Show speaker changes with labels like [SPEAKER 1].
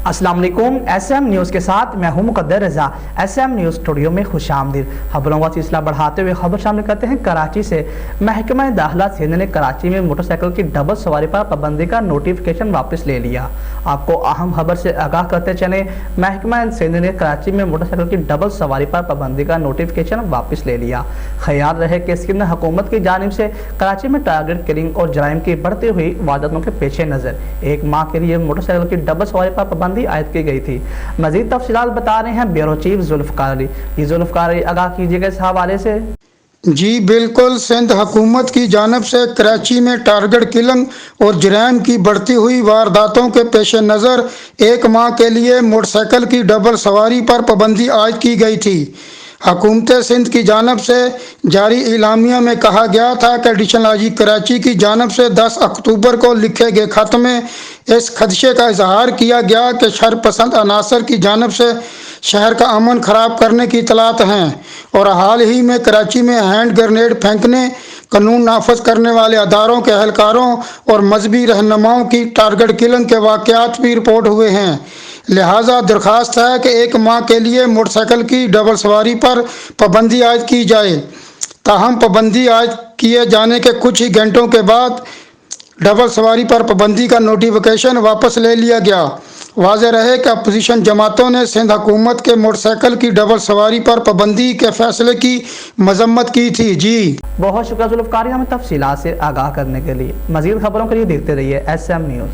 [SPEAKER 1] अस्सलाम वालेकुम। SM news के साथ मैं हूं मुकद्दर रज़ा। SM न्यूज़ स्टूडियो में खुशामदीद। खबरों का सिलसिला बढ़ाते हुए खबर शामिल करते हैं कराची से। महकमा दाखिला सिंध ने कराची में मोटरसाइकिल की डबल सवारी पर पाबंदी का नोटिफिकेशन वापस ले लिया। आपको अहम खबर से आगाह करते चले, महकमा सिंध ने कराची में मोटरसाइकिल की डबल सवारी पर पाबंदी का नोटिफिकेशन वापस ले लिया। ख्याल रहे कि सिंध हुकूमत की जानिब से कराची में टारगेट किलिंग और जराइम की बढ़ती हुई वारदातों के पेश नज़र एक माह के लिए मोटरसाइकिल की डबल सवारी पर पाबंदी आयद की गई थी। मजीद तफसीलात बता रहे हैं ब्यूरो चीफ जुल्फकार अली। ये जुल्फकार अली, आगाह कीजिएगा इस हवाले से।
[SPEAKER 2] जी बिल्कुल, सिंध हुकूमत की जानब से कराची में टारगेट किलिंग और जराइम की बढ़ती हुई वारदातों के पेश नज़र एक माह के लिए मोटरसाइकिल की डबल सवारी पर पाबंदी आयद की गई थी। हुकूमत सिंध की जानब से जारी इलामिया में कहा गया था कि एडिशनल आईजी कराची की जानब से 10 अक्टूबर को लिखे गए खत में इस खदशे का इजहार किया गया कि शरपसंद अनासर की जानब से शहर का अमन ख़राब करने की इतलात हैं और हाल ही में कराची में हैंड ग्रेनेड फेंकने, कानून नाफज करने वाले अदारों के एहलकारों और मजहबी रहनुमाओं की टारगेट किलिंग के वाक़यात भी रिपोर्ट हुए हैं। लिहाजा दरख्वास्त है कि एक माह के लिए मोटरसाइकिल की डबल सवारी पर पाबंदी आयद की जाए। ताहम पाबंदी आयद किए जाने के कुछ ही घंटों के बाद डबल सवारी पर पाबंदी का नोटिफिकेशन वापस ले लिया गया। वाज़ेह रहे कि अपोजिशन जमातों ने सिंध हुकूमत के मोटरसाइकिल की डबल सवारी पर पाबंदी के फैसले की मजम्मत की थी। जी
[SPEAKER 1] बहुत शुक्रिया जुल्फकार, हमें तफसीलात से आगाह करने के लिए। मजीद खबरों के लिए देखते रहिए SM न्यूज़।